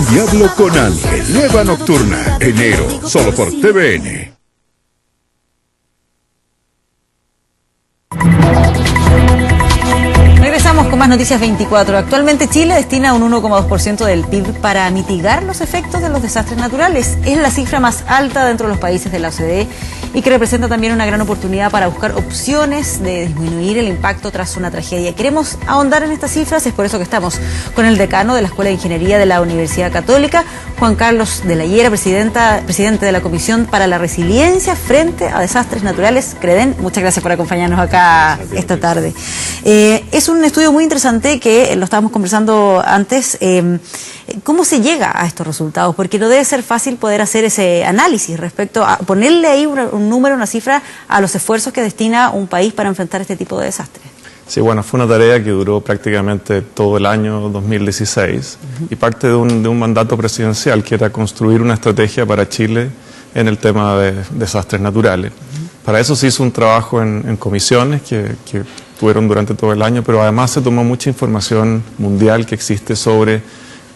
Diablo con Ángel, nueva nocturna, enero, solo por TVN. Regresamos con más Noticias 24. Actualmente Chile destina un 1,2% del PIB para mitigar los efectos de los desastres naturales. Es la cifra más alta dentro de los países de la OCDE y que representa también una gran oportunidad para buscar opciones de disminuir el impacto tras una tragedia. Queremos ahondar en estas cifras, es por eso que estamos con el decano de la Escuela de Ingeniería de la Universidad Católica, Juan Carlos de la Hiera, presidente de la Comisión para la Resiliencia frente a Desastres Naturales, CREDEN. Muchas gracias por acompañarnos acá esta tarde. Es un estudio muy interesante que lo estábamos conversando antes. ¿Cómo se llega a estos resultados? Porque no debe ser fácil poder hacer ese análisis respecto a ponerle ahí un número, una cifra a los esfuerzos que destina un país para enfrentar este tipo de desastres. Sí, bueno, fue una tarea que duró prácticamente todo el año 2016 y parte de un mandato presidencial que era construir una estrategia para Chile en el tema de desastres naturales. Para eso se hizo un trabajo en comisiones que tuvieron durante todo el año, pero además se tomó mucha información mundial que existe sobre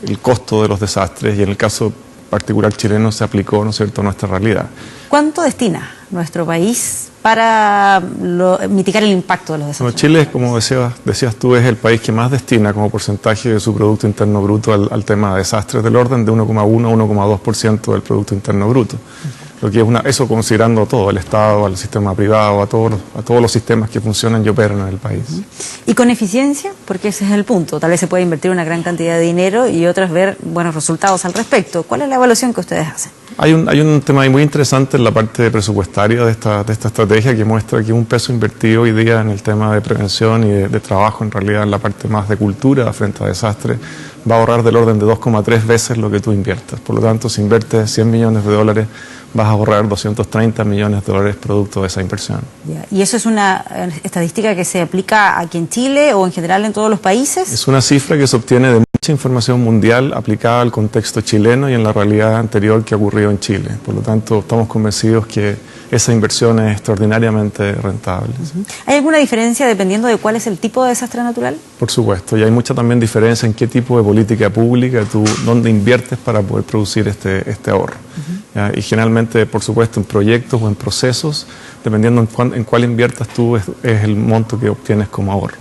el costo de los desastres y en el caso particular chileno se aplicó, ¿no es cierto?, a nuestra realidad. ¿Cuánto destina nuestro país para mitigar el impacto de los desastres? Bueno, Chile, como decías tú, es el país que más destina como porcentaje de su Producto Interno Bruto al tema de desastres, del orden de 1,1 a 1,2% del Producto Interno Bruto. Lo que es eso considerando todo, el Estado, al sistema privado, a todos los sistemas que funcionan y operan en el país. ¿Y con eficiencia? Porque ese es el punto. Tal vez se puede invertir una gran cantidad de dinero y otras ver buenos resultados al respecto. ¿Cuál es la evaluación que ustedes hacen? Hay un tema muy interesante en la parte presupuestaria de esta estrategia que muestra que un peso invertido hoy día en el tema de prevención y de trabajo, en realidad en la parte más de cultura frente a desastres, va a ahorrar del orden de 2,3 veces lo que tú inviertes. Por lo tanto, si inviertes 100 millones de dólares, vas a ahorrar 230 millones de dólares producto de esa inversión. ¿Y eso es una estadística que se aplica aquí en Chile o en general en todos los países? Es una cifra que se obtiene de mucha información mundial aplicada al contexto chileno y en la realidad anterior que ocurrió en Chile. Por lo tanto, estamos convencidos que esa inversión es extraordinariamente rentable. ¿Hay alguna diferencia dependiendo de cuál es el tipo de desastre natural? Por supuesto, y hay mucha también diferencia en qué tipo de política pública dónde inviertes para poder producir este ahorro. Y generalmente, por supuesto, en proyectos o en procesos, dependiendo en cuál inviertas tú, es el monto que obtienes como ahorro.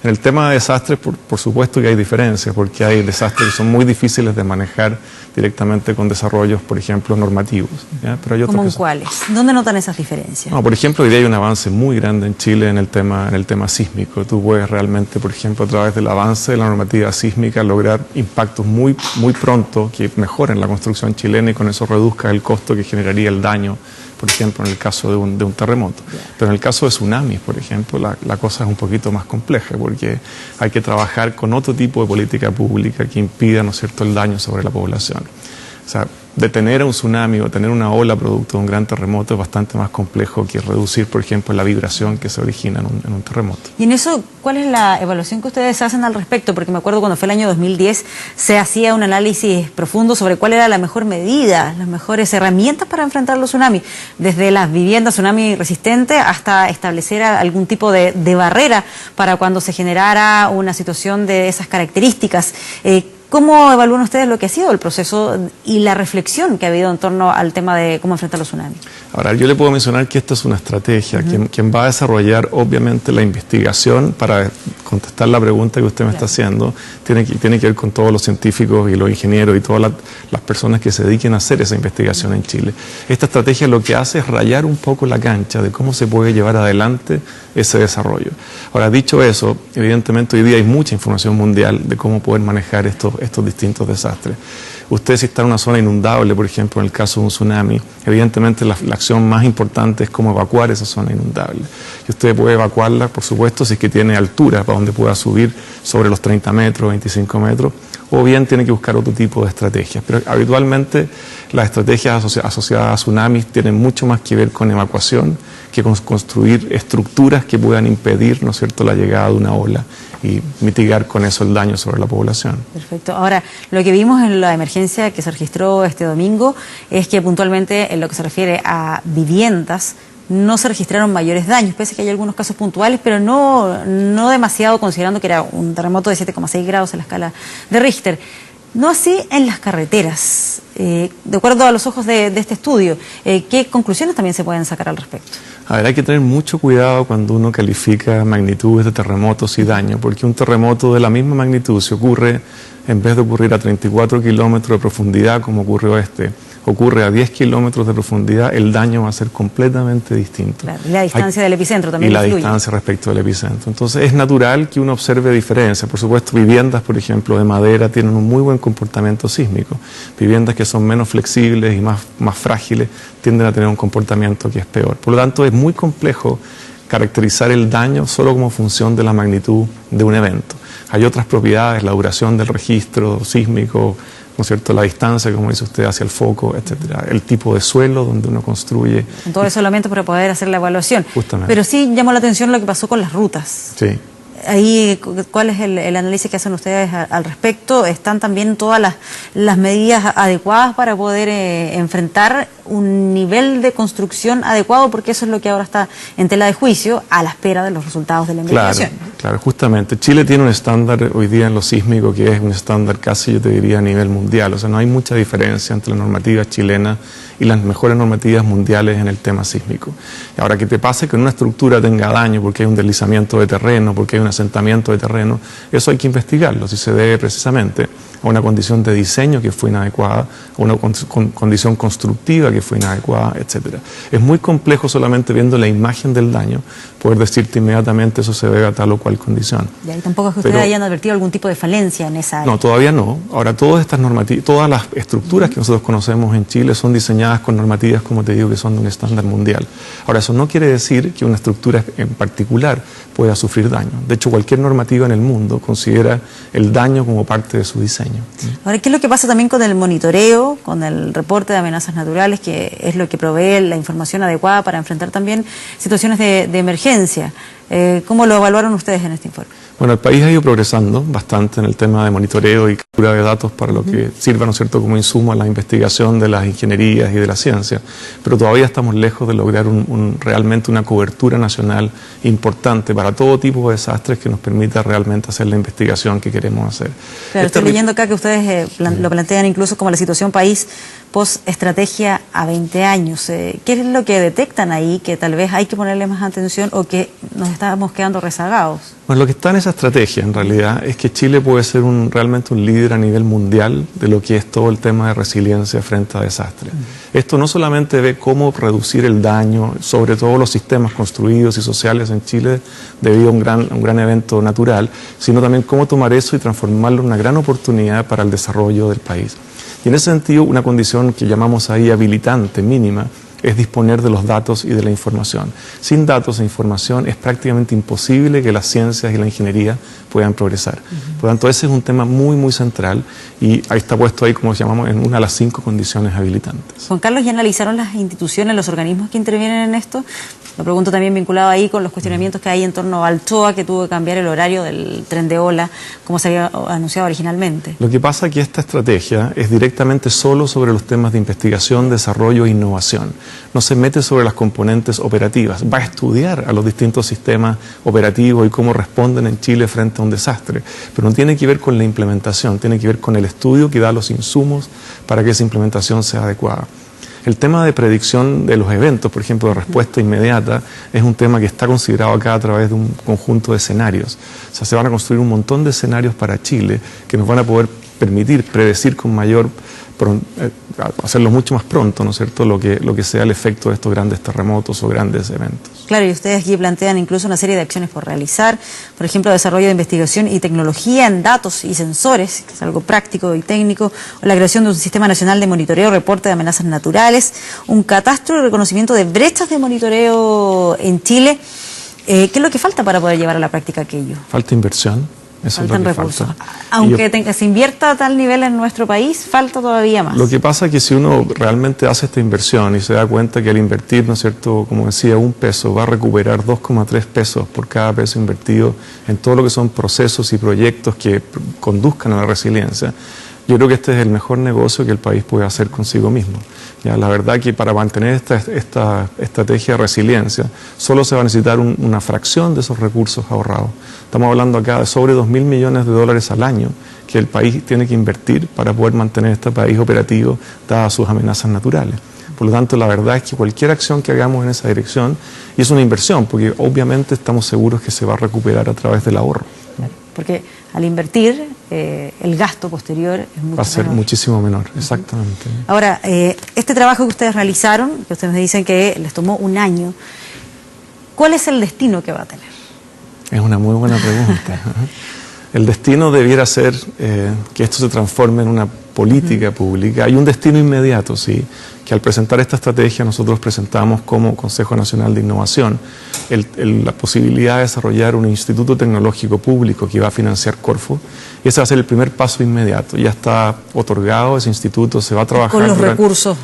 En el tema de desastres, por supuesto que hay diferencias, porque hay desastres que son muy difíciles de manejar directamente con desarrollos, por ejemplo, normativos. Pero hay otros ¿Cómo en cuáles? ¿Dónde notan esas diferencias? No, por ejemplo, hoy día hay un avance muy grande en Chile en el tema sísmico. Tú puedes realmente, por ejemplo, a través del avance de la normativa sísmica, lograr impactos muy pronto que mejoren la construcción chilena y con eso reduzca el costo que generaría el daño, por ejemplo, en el caso de un terremoto. Pero en el caso de tsunamis, por ejemplo, la cosa es un poquito más compleja porque hay que trabajar con otro tipo de política pública que impida, ¿no es cierto?, el daño sobre la población. O sea, detener a un tsunami o tener una ola producto de un gran terremoto es bastante más complejo que reducir, por ejemplo, la vibración que se origina en un terremoto. Y en eso, ¿cuál es la evaluación que ustedes hacen al respecto? Porque me acuerdo cuando fue el año 2010, se hacía un análisis profundo sobre cuál era la mejor medida, las mejores herramientas para enfrentar los tsunamis, desde las viviendas tsunami resistentes hasta establecer algún tipo de barrera para cuando se generara una situación de esas características. ¿Cómo evalúan ustedes lo que ha sido el proceso y la reflexión que ha habido en torno al tema de cómo enfrentar los tsunamis? Ahora, yo le puedo mencionar que esta es una estrategia. Quien va a desarrollar, obviamente, la investigación para contestar la pregunta que usted me está haciendo, tiene que ver con todos los científicos y los ingenieros y todas las personas que se dediquen a hacer esa investigación en Chile. Esta estrategia lo que hace es rayar un poco la cancha de cómo se puede llevar adelante ese desarrollo. Ahora, dicho eso, evidentemente hoy día hay mucha información mundial de cómo poder manejar estos distintos desastres. Usted, si está en una zona inundable, por ejemplo, en el caso de un tsunami, evidentemente la acción más importante es cómo evacuar esa zona inundable. Y usted puede evacuarla, por supuesto, si es que tiene altura para donde pueda subir sobre los 30 metros, 25 metros, o bien tiene que buscar otro tipo de estrategias. Pero habitualmente las estrategias asociadas a tsunamis tienen mucho más que ver con evacuación que con construir estructuras que puedan impedir, ¿no es cierto?, la llegada de una ola y mitigar con eso el daño sobre la población. Perfecto. Ahora, lo que vimos en la emergencia que se registró este domingo es que puntualmente en lo que se refiere a viviendas no se registraron mayores daños, pese a que hay algunos casos puntuales, pero no demasiado, considerando que era un terremoto de 7,6 grados en la escala de Richter. No así en las carreteras. De acuerdo a los ojos de este estudio, ¿qué conclusiones también se pueden sacar al respecto? A ver, hay que tener mucho cuidado cuando uno califica magnitudes de terremotos y daño, porque un terremoto de la misma magnitud, si ocurre, en vez de ocurrir a 34 kilómetros de profundidad, como ocurrió ocurre a 10 kilómetros de profundidad, el daño va a ser completamente distinto. Claro, y la distancia del epicentro también influye. Y la distancia respecto del epicentro. Entonces es natural que uno observe diferencias. Por supuesto, viviendas, por ejemplo, de madera tienen un muy buen comportamiento sísmico. Viviendas que son menos flexibles y más frágiles tienden a tener un comportamiento que es peor. Por lo tanto, es muy complejo caracterizar el daño solo como función de la magnitud de un evento. Hay otras propiedades, la duración del registro sísmico, ¿no es cierto?, la distancia, como dice usted, hacia el foco, etcétera, el tipo de suelo donde uno construye. Con todo eso elementos para poder hacer la evaluación. Justamente. Pero sí llamó la atención lo que pasó con las rutas. Sí. Ahí, ¿cuál es el análisis que hacen ustedes al respecto? ¿Están también todas las medidas adecuadas para poder enfrentar un nivel de construcción adecuado? Porque eso es lo que ahora está en tela de juicio a la espera de los resultados de la investigación. Claro, justamente. Chile tiene un estándar hoy día en lo sísmico que es un estándar casi, yo te diría, a nivel mundial. O sea, no hay mucha diferencia entre la normativa chilena y las mejores normativas mundiales en el tema sísmico. Y ahora, que te pase que una estructura tenga daño porque hay un deslizamiento de terreno, porque hay un asentamiento de terreno, eso hay que investigarlo, si se debe precisamente a una condición de diseño que fue inadecuada, a una condición constructiva que fue inadecuada, etcétera. Es muy complejo solamente viendo la imagen del daño poder decirte inmediatamente eso se debe a tal o cual condición. Y ahí tampoco es que ustedes hayan advertido algún tipo de falencia en esa área. No, todavía no. Ahora, todas estas normativas, todas las estructuras que nosotros conocemos en Chile son diseñadas con normativas, como te digo, que son de un estándar mundial. Ahora, eso no quiere decir que una estructura en particular pueda sufrir daño. De hecho, cualquier normativa en el mundo considera el daño como parte de su diseño. Ahora, ¿qué es lo que pasa también con el monitoreo, con el reporte de amenazas naturales, que es lo que provee la información adecuada para enfrentar también situaciones de emergencia? ¿Cómo lo evaluaron ustedes en este informe? Bueno, el país ha ido progresando bastante en el tema de monitoreo y captura de datos para lo que sirva, ¿no es cierto?, como insumo a la investigación de las ingenierías y de la ciencia, pero todavía estamos lejos de lograr realmente una cobertura nacional importante para todo tipo de desastres que nos permita realmente hacer la investigación que queremos hacer. Pero estoy leyendo acá que ustedes lo plantean incluso como la situación país post-estrategia a 20 años. ¿Qué es lo que detectan ahí que tal vez hay que ponerle más atención o que nos estamos quedando rezagados? Bueno, lo que está en esa estrategia en realidad es que Chile puede ser realmente un líder a nivel mundial de lo que es todo el tema de resiliencia frente a desastres. Esto no solamente ve cómo reducir el daño sobre todos los sistemas construidos y sociales en Chile debido a un gran evento natural, sino también cómo tomar eso y transformarlo en una gran oportunidad para el desarrollo del país. Y en ese sentido, una condición que llamamos ahí habilitante, mínima, es disponer de los datos y de la información. Sin datos e información es prácticamente imposible que las ciencias y la ingeniería puedan progresar. Por lo tanto, ese es un tema muy, muy central y ahí está puesto ahí, como llamamos, en una de las 5 condiciones habilitantes. Juan Carlos, ¿ya analizaron las instituciones, los organismos que intervienen en esto? Lo pregunto también vinculado ahí con los cuestionamientos que hay en torno a Altoa, que tuvo que cambiar el horario del tren de ola, como se había anunciado originalmente. Lo que pasa es que esta estrategia es directamente solo sobre los temas de investigación, desarrollo e innovación. No se mete sobre las componentes operativas. Va a estudiar a los distintos sistemas operativos y cómo responden en Chile frente a un desastre. Pero no tiene que ver con la implementación, tiene que ver con el estudio que da los insumos para que esa implementación sea adecuada. El tema de predicción de los eventos, por ejemplo, de respuesta inmediata, es un tema que está considerado acá a través de un conjunto de escenarios. O sea, se van a construir un montón de escenarios para Chile que nos van a poder permitir predecir con mayor, hacerlo mucho más pronto, ¿no es cierto?, lo que sea el efecto de estos grandes terremotos o grandes eventos. Claro, y ustedes aquí plantean incluso una serie de acciones por realizar, por ejemplo, desarrollo de investigación y tecnología en datos y sensores, que es algo práctico y técnico, o la creación de un sistema nacional de monitoreo, reporte de amenazas naturales, un catastro y reconocimiento de brechas de monitoreo en Chile. ¿Qué es lo que falta para poder llevar a la práctica aquello? Falta inversión. Eso Faltan recursos. Aunque se invierta a tal nivel en nuestro país, falta todavía más. Lo que pasa es que si uno realmente hace esta inversión y se da cuenta que al invertir, ¿no es cierto?, como decía, $1 va a recuperar 2,3 pesos por cada peso invertido en todo lo que son procesos y proyectos que conduzcan a la resiliencia. Yo creo que este es el mejor negocio que el país puede hacer consigo mismo. Ya, la verdad que para mantener esta estrategia de resiliencia solo se va a necesitar una fracción de esos recursos ahorrados. Estamos hablando acá de sobre 2.000 millones de dólares al año que el país tiene que invertir para poder mantener este país operativo dadas sus amenazas naturales. Por lo tanto, la verdad es que cualquier acción que hagamos en esa dirección, y es una inversión, porque obviamente estamos seguros que se va a recuperar a través del ahorro. Claro, porque al invertir, el gasto posterior es mucho va a ser menor. Muchísimo menor, exactamente. Ahora, este trabajo que ustedes realizaron, que ustedes me dicen que les tomó un año, ¿cuál es el destino que va a tener? Es una muy buena pregunta. El destino debiera ser que esto se transforme en una política pública. Hay un destino inmediato, sí, que al presentar esta estrategia nosotros presentamos como Consejo Nacional de Innovación la posibilidad de desarrollar un instituto tecnológico público que va a financiar Corfo, y ese va a ser el primer paso inmediato. Ya está otorgado ese instituto, se va a trabajar con los recursos.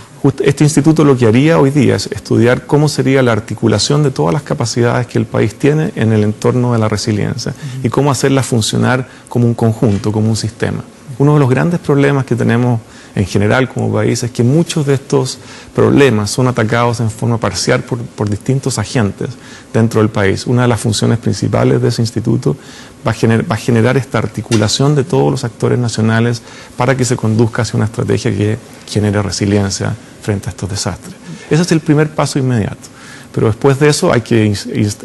Este instituto lo que haría hoy día es estudiar cómo sería la articulación de todas las capacidades que el país tiene en el entorno de la resiliencia y cómo hacerlas funcionar como un conjunto, como un sistema. Uno de los grandes problemas que tenemos en general como país es que muchos de estos problemas son atacados en forma parcial por distintos agentes dentro del país. Una de las funciones principales de ese instituto va a generar esta articulación de todos los actores nacionales para que se conduzca hacia una estrategia que genere resiliencia frente a estos desastres. Ese es el primer paso inmediato. Pero después de eso hay que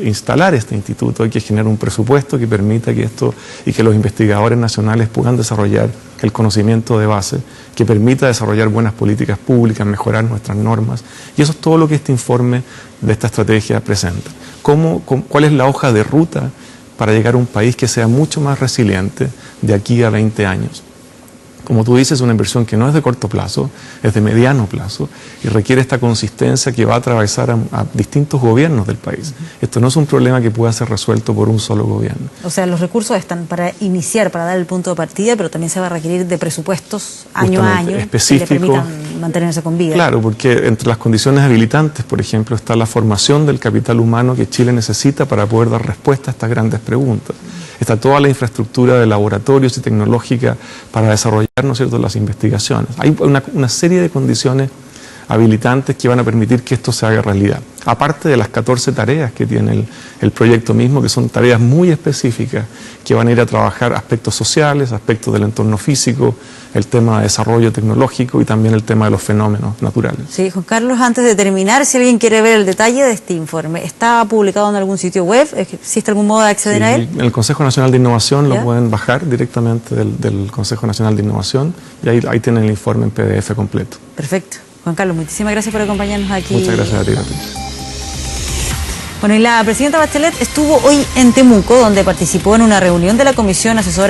instalar este instituto, hay que generar un presupuesto que permita que esto y que los investigadores nacionales puedan desarrollar el conocimiento de base, que permita desarrollar buenas políticas públicas, mejorar nuestras normas. Y eso es todo lo que este informe de esta estrategia presenta. ¿Cuál es la hoja de ruta para llegar a un país que sea mucho más resiliente de aquí a 20 años? Como tú dices, es una inversión que no es de corto plazo, es de mediano plazo y requiere esta consistencia que va a atravesar a distintos gobiernos del país. Esto no es un problema que pueda ser resuelto por un solo gobierno. O sea, los recursos están para iniciar, para dar el punto de partida, pero también se va a requerir de presupuestos año a año específicos, que le permitan mantenerse con vida. Claro, porque entre las condiciones habilitantes, por ejemplo, está la formación del capital humano que Chile necesita para poder dar respuesta a estas grandes preguntas. Está toda la infraestructura de laboratorios y tecnológica para desarrollar, ¿no es cierto?, las investigaciones. Hay una serie de condiciones habilitantes que van a permitir que esto se haga realidad. Aparte de las 14 tareas que tiene el proyecto mismo, que son tareas muy específicas, que van a ir a trabajar aspectos sociales, aspectos del entorno físico, el tema de desarrollo tecnológico y también el tema de los fenómenos naturales. Sí, Juan Carlos, antes de terminar, si alguien quiere ver el detalle de este informe, ¿está publicado en algún sitio web? ¿Existe algún modo de acceder a él? En el Consejo Nacional de Innovación ¿Ya? Lo pueden bajar directamente del Consejo Nacional de Innovación y ahí tienen el informe en PDF completo. Perfecto. Juan Carlos, muchísimas gracias por acompañarnos aquí. Muchas gracias a ti. Bueno, y la presidenta Bachelet estuvo hoy en Temuco, donde participó en una reunión de la Comisión Asesora